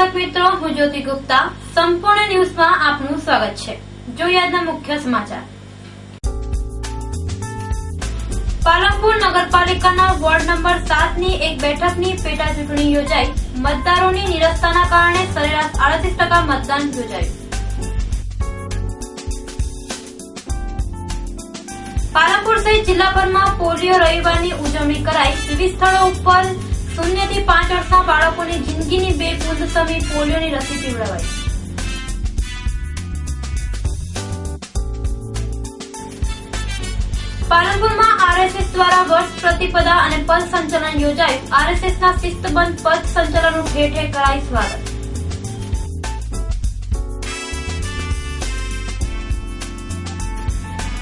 દર્શક મિત્રો, હું જ્યોતિ ગુપ્તા સંપૂર્ણ ન્યૂઝમાં આપનું સ્વાગત છે। જોઈએ આજના મુખ્ય સમાચાર। પાલનપુર નગરપાલિકાના વોર્ડ નંબર 7 ની એક બેઠકની પેટા ચૂંટણી યોજાઈ। મતદારોની નિરસ્તાના કારણે સરેરાશ 38% મતદાન યોજાયું। પાલનપુર સહિત જિલ્લાભરમાં પોલિયો રવિવારની ઉજવણી કરાઈ। વિવિધ સ્થળો ઉપર 0 થી 5 વર્ષના બાળકોને જિંદગીની 2 બૂંદ સમી પોલિયોની રસી પીવડાવાઈ। પાલનપુરમાં આરએસએસ દ્વારા વર્ષ પ્રતિપદા અને પથ સંચલન યોજાયું। આરએસએસના શિસ્તબદ્ધ પથ સંચલનનું ઠેર ઠેર કરાઈ સ્વાગત।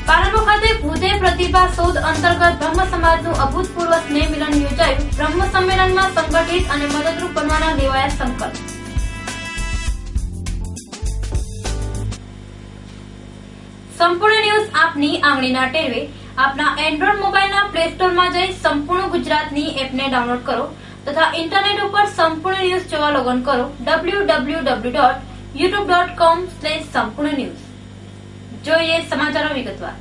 પાલનપુર ખાતે ભૂદેવ પ્રતિભા શોધ અંતર્ગત બ્રહ્મ સમાજનું અભૂતપૂર્વ સ્નેહ મિલન યોજાયું। બ્રહ્મ સંમેલનમાં સંગઠિત અને મદદરૂપ બનવાના લેવાયા સંકલ્પ। સંપૂર્ણ ન્યૂઝ આપની આંગળીના ટેરવે। આપના એન્ડ્રોઇડ મોબાઈલના પ્લે સ્ટોરમાં જઈ સંપૂર્ણ ગુજરાતની એપને ડાઉનલોડ કરો તથા ઇન્ટરનેટ ઉપર સંપૂર્ણ ન્યૂઝ જોવા લોગિન કરો www.youtube.com/સંપૂર્ણ ન્યૂઝ। જોઈએ સમાચારો વિગતવાર।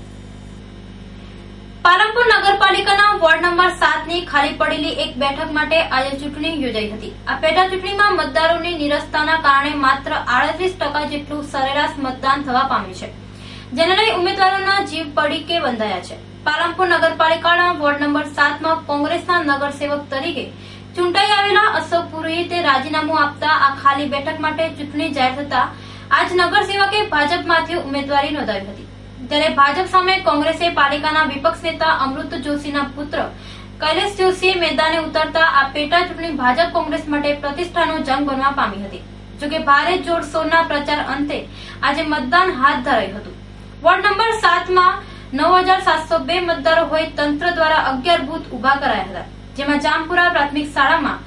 પાલનપુર નગરપાલિકાના વોર્ડ નંબર 7 ની ખાલી પડેલી એક બેઠક માટે આજે ચૂંટણી યોજાઈ હતી। આ પેટા ચૂંટણીમાં મતદારોની નિરસ્તાના કારણે માત્ર 38% જેટલું સરેરાશ મતદાન થવા પામ્યું છે, જેને લઈ ઉમેદવારોના જીવ પડીકે બંધાયા છે। પાલનપુર નગરપાલિકાના વોર્ડ નંબર 7 માં કોંગ્રેસના નગરસેવક તરીકે ચૂંટાઈ આવેલા અશોક પુરોહિતે રાજીનામું આપતા આ ખાલી બેઠક માટે ચૂંટણી જાહેર થતા આજ નગરસેવકે ભાજપમાંથી ઉમેદવારી નોંધાવી હતી। જ્યારે ભાજપ સામે કોંગ્રેસે પાલિકાના વિપક્ષ નેતા અમૃત જોશીના પુત્ર કૈલેશ જોશીએ મેદાને ઉતરતા આ પેટા ચૂંટણી ભાજપ કોંગ્રેસ માટે પ્રતિષ્ઠાનો જંગ બનવા પામી હતી। જોકે ભારે જોરશોરના પ્રચાર અંતે આજે મતદાન હાથ ધરાયું હતું। વોર્ડ નંબર 7 માં 9702 મતદારો હોય તંત્ર દ્વારા 11 બૂથ ઉભા કરાયા હતા, જેમાં જામપુરા પ્રાથમિક શાળામાં,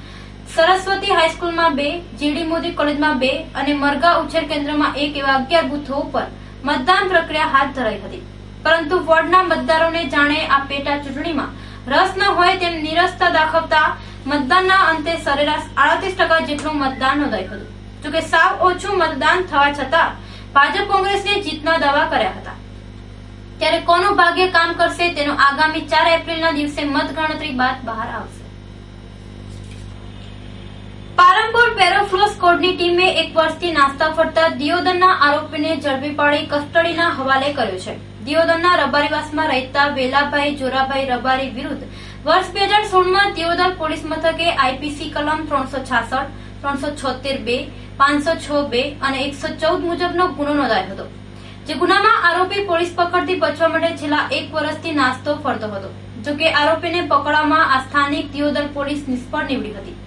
સરસ્વતી હાઈસ્કૂલમાં 2, જીડી મોદી કોલેજમાં 2 અને મરઘા ઉછેર કેન્દ્રમાં 1 એવા 11 બૂથો ઉપર મતદાન પ્રક્રિયા હાથ ધરાઈ હતી। પરંતુ વોર્ડના મતદારોને જાણે આ પેટા ચૂંટણીમાં રસ ન હોય તેમ નિરસ્તા દાખવતા મતદાનના અંતે સરેરાશ 38% જેટલું મતદાન નોંધાયું હતું। જોકે સાવ ઓછું મતદાન થવા છતાં ભાજપ કોંગ્રેસને જીતના દાવા કર્યા હતા। ત્યારે કોનું ભાગ્ય કામ કરશે તેનો આગામી 4 એપ્રિલના દિવસે મતગણતરી બાદ બહાર આવશે। પાલનપુર પેરોફ્લો સ્કોડની ટીમે 1 વર્ષથી નાસ્તા ફરતા દિયોદરના આરોપીને ઝડપી પાડી કસ્ટડીના હવાલે કર્યો છે। દિયોદરના રબારીવાસમાં રહેતા વેલાભાઈ જોરાભાઈ રબારી વિરુદ્ધ વર્ષ 2016માં દિયોદર પોલીસ મથકે આઈપીસી કલમ 366, 376(2), 506(2) અને 114 મુજબનો ગુનો નોંધાયો હતો। જે ગુનામાં આરોપી પોલીસ પકડથી બચવા માટે છેલ્લા 1 વર્ષથી નાસ્તો ફરતો હતો। જોકે આરોપીને પકડવામાં આ સ્થાનિક દિયોદર પોલીસ નિષ્ફળ નીવડી હતી।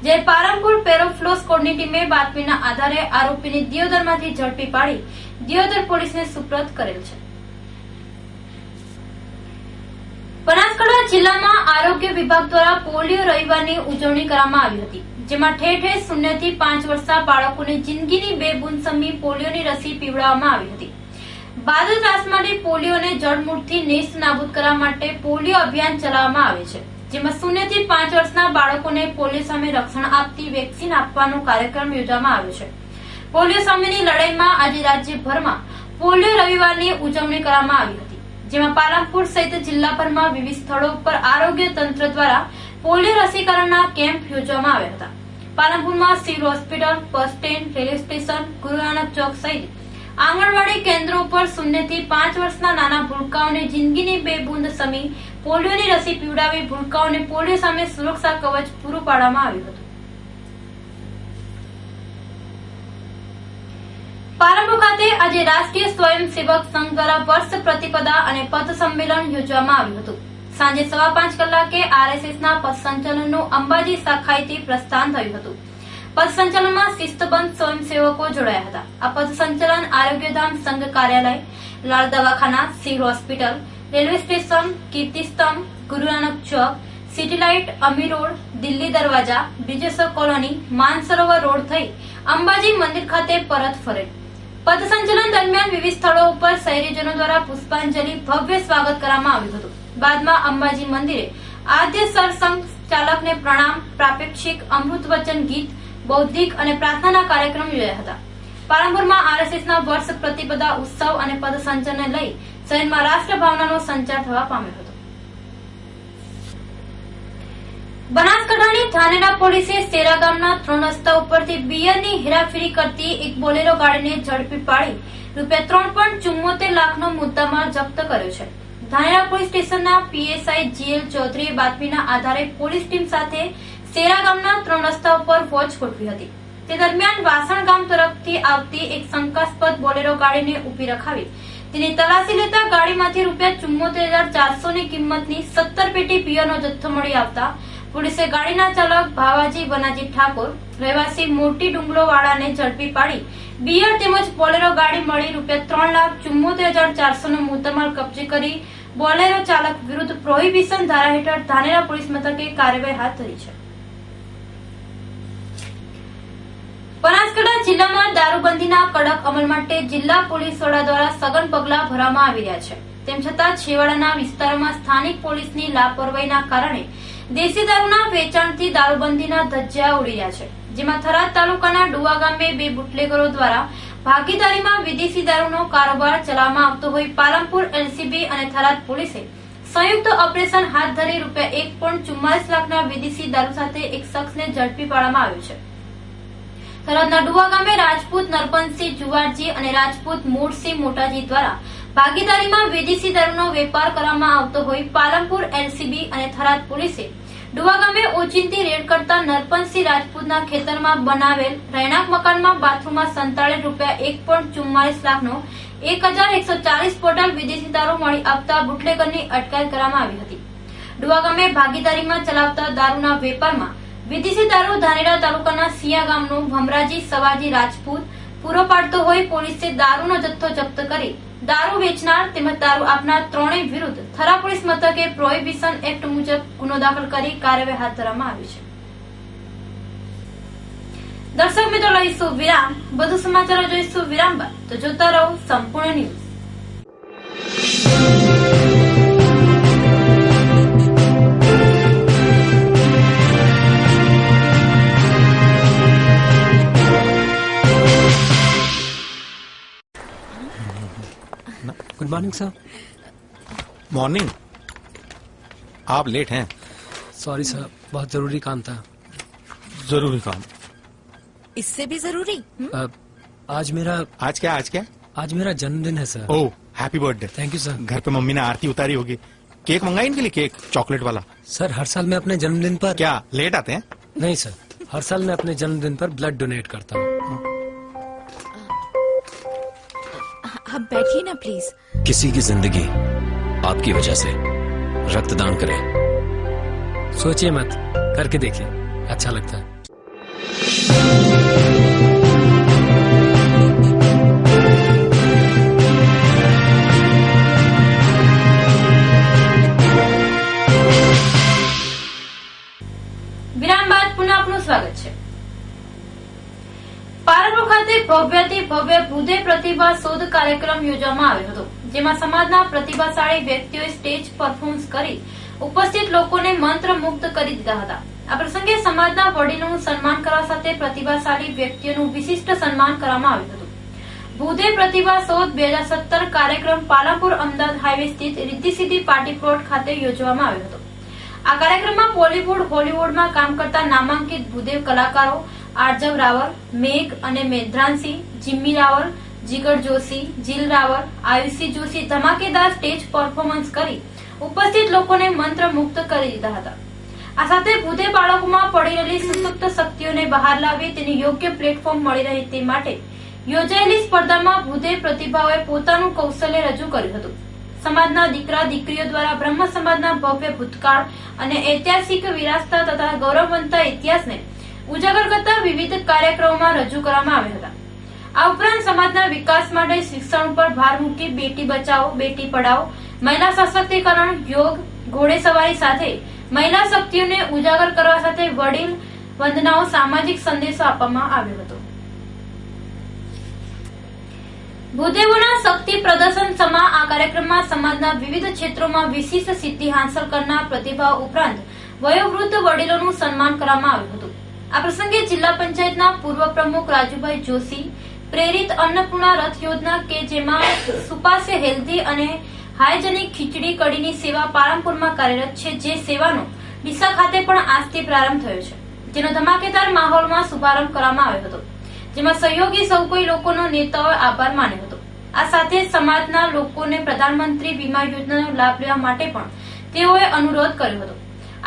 જ્યારે પાલનપુર પેરોફ્લો સ્કોડની ટીમે બાતમીના આધારે આરોપીને દિયોદરમાંથી ઝડપી પાડી દિયોદર પોલીસને સુપ્રત કરેલ છે। બનાસકાંઠા જિલ્લામાં આરોગ્ય વિભાગ દ્વારા પોલિયો રવિવારની ઉજવણી કરવામાં આવી હતી, જેમાં ઠેર ઠેર 0 થી 5 વર્ષના બાળકોને જિંદગીની 2 બૂંદ સમી પોલિયોની રસી પીવડાવવામાં આવી હતી। બાદલ ત્રાસમાંથી પોલિયોને જડમૂળથી નેસ્ત નાબૂદ કરવા માટે પોલિયો અભિયાન ચલાવવામાં આવે છે, જેમાં 0 થી 5 વર્ષના બાળકોને પોલિયો સામે રક્ષણ આપતી વેક્સિન આપવાનો કાર્યક્રમ યોજવામાં આવ્યો છે। પોલિયો સામેની લડાઈમાં આજે રાજ્યભરમાં પોલિયો રવિવારની ઉજવણી કરવામાં આવી હતી, જેમાં પાલનપુર સહિત જિલ્લાભરમાં વિવિધ સ્થળો પર આરોગ્ય તંત્ર દ્વારા પોલિયો રસીકરણના કેમ્પ યોજવામાં આવ્યા હતા। પાલનપુરમાં civil hospital, bus stand, railway station, Guru Nanak ચોક સહિત આંગણવાડી કેન્દ્રો પર 0 થી 5 વર્ષના નાના ભૂલકાઓને જિંદગીની 2 બૂંદ સમી પોલિયોની રસી પીવડાવી ભૂલકાઓને પોલિયો સામે સુરક્ષા કવચ પૂરું પાડવામાં આવ્યું હતું। પાલનપુર ખાતે આજે રાષ્ટ્રીય સ્વયંસેવક સંઘ દ્વારા વર્ષ પ્રતિપદા અને પથ સંમેલન યોજવામાં આવ્યું હતું। સાંજે 5:15 કલાકે આરએસએસના પથ સંચલનનું અંબાજી શાખાએથી પ્રસ્થાન થયું હતું। પથ સંચલનમાં શિસ્તબદ્ધ સ્વયંસેવકો જોડાયા હતા। આ પથ સંચલન આરોગ્યધામ સંઘ કાર્યાલય, લાલ દવાખાના, સિવિલ હોસ્પિટલ, રેલવે સ્ટેશન, કીર્તિસ્તંભ, ગુરુ નાનક ચોક, સિટી લાઇટ, અમી રોડ, દિલ્હી દરવાજા, બ્રિજેશ્વર કોલોની, માનસરોવર રોડ થઈ અંબાજી મંદિર ખાતે પરત ફરેલ। પથ સંચલન દરમિયાન વિવિધ સ્થળો ઉપર શહેરીજનો દ્વારા પુષ્પાંજલિ ભવ્ય સ્વાગત કરવામાં આવ્યું હતું। બાદમાં અંબાજી મંદિરે આદ્ય સરસંઘ ચાલકને પ્રણામ, પ્રાપેક્ષિક અમૃત વચન ગીત, બૌદ્ધિક અને પ્રાર્થનાના કાર્યક્રમ યોજાયા હતા. પાલનપુરમાં આરએસએસના વર્ષ પ્રતિપદા ઉત્સવ અને પદસંચલનને લઈ શહેરમાં રાષ્ટ્રભાવનાનો સંચાર થવા પામ્યો હતો. બનાસકાંઠાની ધાનેરા પોલીસે સેરા ગામના 3 રસ્તા ઉપરથી બિયરની હેરાફેરી કરતી એક બોલેરો ગાડીને ઝડપી પાડી ₹3.74 લાખનો મુદ્દામાલ જપ્ત કર્યો છે. ધાનેરા પોલીસ સ્ટેશનના પીએસઆઈ જીએલ ચૌધરીએ બાતમીના આધારે પોલીસ ટીમ સાથે સેરા ગામના 3 રસ્તા ઉપર વોચ ગોઠવી હતી. તે દરમિયાન વાસણ ગામ તરફથી આવતી એક શંકાસ્પદ બોલેરો ગાડીને ઉભી રખાવી તેની તલાશી લેતા ગાડીમાંથી ₹74,400 ની કિંમતની 17 પેટી બિયરનો જથ્થો મળી આવતા પોલીસે ગાડીના ચાલક ભાવાજી વનાજી ઠાકોર રહેવાસી મોટી ડુંગરોવાળાને ઝડપી પાડી બિયર તેમજ બોલેરો ગાડી મળી ₹3,74,400 નો મુદ્દામાલ કબજે કરી બોલેરો ચાલક વિરુદ્ધ પ્રોહિબિશન ધારા હેઠળ ધાનેરા પોલીસ મથકે કાર્યવાહી હાથ ધરી છે. બનાસકાંઠા જિલ્લામાં દારૂબંધીના કડક અમલ માટે જિલ્લા પોલીસ વડા દ્વારા સઘન પગલાં ભરવામાં આવી રહ્યા છે. તેમ છતાં છેવાડાના વિસ્તારોમાં સ્થાનિક પોલીસની લાપરવાહીના કારણે દેશી દારૂના વેચાણથી દારૂબંધીના ધજ્જા ઉડી રહ્યા છે. જેમાં થરાદ તાલુકાના ડુવા ગામે 2 બુટલેગરો દ્વારા ભાગીદારીમાં વિદેશી દારૂનો કારોબાર ચલાવવામાં આવતો હોય પાલનપુર એલસીબી અને થરાદ પોલીસે સંયુક્ત ઓપરેશન હાથ ધરી ₹1.44 લાખના વિદેશી દારૂ સાથે એક શખ્સને ઝડપી પાડવામાં આવ્યો છે. થરાદના ડુવા ગામે રાજપૂત નરપનસિંહ જુવારજી અને રાજપૂત મોરસિંહ મોટાજી દ્વારા ભાગીદારીમાં વિદેશી દારૂનો વેપાર કરવામાં આવતો હોય પાલનપુર એલસીબી અને થરાદ પોલીસે ડુવા ગામે ઓચિંતી રેડ કરતા નરપનસિંહ રાજપૂતના ખેતરમાં બનાવેલ રહેણાંક મકાનમાં બાથરૂમમાં સંતાડેલ ₹1.44 લાખનો 1,140 બોટલ વિદેશી દારૂ મળી આવતા બુટલેગરની અટકાયત કરવામાં આવી હતી. ડુવા ગામે ભાગીદારીમાં ચલાવતા દારૂના વેપારમાં વિદેશી દારૂ ધાનેરા તાલુકાના સિયા ગામનો ભમરાજી સવાજી રાજપૂત પૂરો પાડતો હોય પોલીસે દારૂનો જથ્થો જપ્ત કરી દારૂ વેચનાર તેમજ દારૂ આપનાર ત્રણેય વિરુદ્ધ થરા પોલીસ મથકે પ્રોહિબિશન એક્ટ મુજબ ગુનો દાખલ કરી કાર્યવાહી હાથ ધરવામાં આવી છે. દર્શક મિત્રો, લઈશું વિરામ. વધુ સમાચારો જોઈશું વિરામ બાદ, તો જોતા રહો સંપૂર્ણ news. Good morning sir. Morning. आप लेट हैं. सॉरी सर, बहुत जरूरी काम था. जरूरी काम. इससे भी जरूरी. आज मेरा जन्मदिन है sir. Oh, happy birthday. Thank you sir. घर पे मम्मी ने आरती उतारी होगी. केक मंगाई इनके लिए, केक चॉकलेट वाला. सर, हर साल मैं अपने जन्मदिन पर क्या लेट आते हैं? नहीं सर, हर साल मैं अपने जन्मदिन पर ब्लड डोनेट करता हूँ. आप बैठिए ना प्लीज. किसी की जिंदगी आपकी वजह से रक्तदान करें. सोचिए मत, करके देखिए, अच्छा लगता है. વિરામ બાદ પુનઃ આપનું સ્વાગત છે. પાલનપુર ખાતે ભવ્યથી ભવ્ય ભૂદેવ પ્રતિભા શોધ કાર્યક્રમ યોજવામાં આવ્યો હતો. જેમાં સમાજના પ્રતિભાશાળી વ્યક્તિઓએ સ્ટેજ પરફોર્મન્સ કરી ઉપસ્થિત લોકોને મંત્રમુગ્ધ કરી દીધા હતા. આ પ્રસંગે સમાજના વડીલોનું સન્માન કરવા સાથે પ્રતિભાશાળી વ્યક્તિઓનું વિશિષ્ટ સન્માન કરવામાં આવ્યું હતું. ભૂદેવ પ્રતિભા શોધ 2017 કાર્યક્રમ પાલનપુર અમદાવાદ હાઈવે સ્થિત રિદ્ધિ સિદ્ધિ પાર્ટી પ્લોટ ખાતે યોજવામાં આવ્યો હતો. આ કાર્યક્રમમાં બોલીવુડ, હોલીવુડમાં કામ કરતા નામાંકિત ભૂદેવ કલાકારો આર્જવ રાવલ, મેઘ અને મેઘ્રાંશી, જિમ્મી રાવલ, જીગર જોશી, જીલ રાવલ, આયુષી જોશી ધમાકેદાર સ્ટેજ પરફોર્મન્સ કરી ઉપસ્થિત લોકોને મંત્રમુગ્ધ કરી દીધા હતા. આ સાથે ભૂદેવ બાળકોમાં પડી રહેલી સુસુપ્ત શક્તિઓને બહાર લાવી તેની યોગ્ય પ્લેટફોર્મ મળી રહે તે માટે યોજાયેલી સ્પર્ધામાં ભૂદેવ પ્રતિભાઓએ પોતાનું કૌશલ્ય રજૂ કર્યું હતું. સમાજના દીકરા દીકરીઓ દ્વારા બ્રહ્મ સમાજના ભવ્ય ભૂતકાળ અને ઐતિહાસિક વિરાસત તથા ગૌરવવંતા ઇતિહાસને ઉજાગર કરતા વિવિધ કાર્યક્રમોમાં રજૂ કરવામાં આવ્યા હતા. આ ઉપરાંત સમાજના વિકાસ માટે શિક્ષણ ઉપર ભાર મૂકી બેટી બચાવો, બેટી પઢાઓ, મહિલા સશક્તિકરણ, યોગ, ઘોડેસવારી સાથે મહિલા શક્તિઓને ઉજાગર કરવા સાથે વડીલ વંદનાઓ સામાજિક સંદેશો આપવામાં આવ્યો હતો. ભૂદેવોના શક્તિ પ્રદર્શન સમા આ કાર્યક્રમમાં સમાજના વિવિધ ક્ષેત્રોમાં વિશિષ્ટ સિદ્ધિ હાંસલ કરનાર પ્રતિભાઓ ઉપરાંત વયોવૃદ્ધ વડીલોનું સન્માન કરવામાં આવ્યું હતું. આ પ્રસંગે જિલ્લા પંચાયતના પૂર્વ પ્રમુખ રાજુભાઈ જોશી પ્રેરિત અન્નપૂર્ણા રથ યોજના કે જેમાં સુપાસે હેલ્ધી અને હાઇજેનિક ખીચડી કઢીની સેવા પાલનપુરમાં કાર્યરત છે, જે સેવાનો ડીસા ખાતે પણ આજથી પ્રારંભ થયો છે, જેનો ધમાકેદાર માહોલમાં શુભારંભ કરવામાં આવ્યો હતો, જેમાં સહયોગી સૌ કોઈ લોકોનો નેતાઓએ આભાર માન્યો હતો। આ સાથે સમાજના લોકોને પ્રધાનમંત્રી વીમા યોજનાનો લાભ લેવા માટે પણ તેઓએ અનુરોધ કર્યો હતો।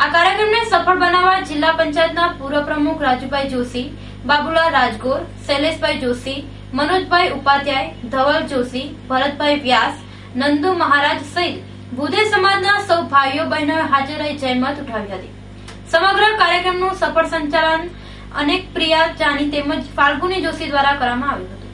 આ કાર્યક્રમને સફળ બનાવવા જિલ્લા પંચાયતના પૂર્વ પ્રમુખ રાજુભાઈ જોશી, બાબુલાલ રાજગોર, શૈલેષભાઈ જોશી, મનોજભાઈ ઉપાધ્યાય, ધવલ જોશી, ભરતભાઈ વ્યાસ, નંદુ મહારાજ સહિત ભૂદેવ સમાજના સૌ ભાઈઓ બહેનોએ હાજર રહી જહેમત ઉઠાવી હતી। સમગ્ર કાર્યક્રમનું સફળ સંચાલન અનેક પ્રિયા જાની તેમજ ફાલ્ગુની જોશી દ્વારા કરવામાં આવ્યું હતું।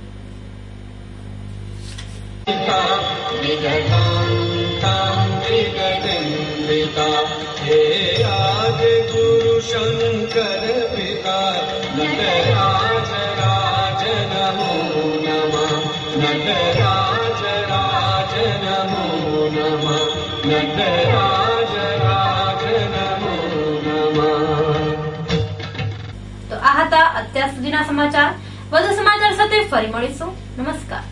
हे आज गुरु शंकर पिता नटराज राज नमो नमः नटराज राज नमो नमः नटराज राज नमो नमः। તો આ હતા અત્યાર સુધીના સમાચાર। વધુ સમાચાર સાથે ફરી મળીશું। નમસ્કાર।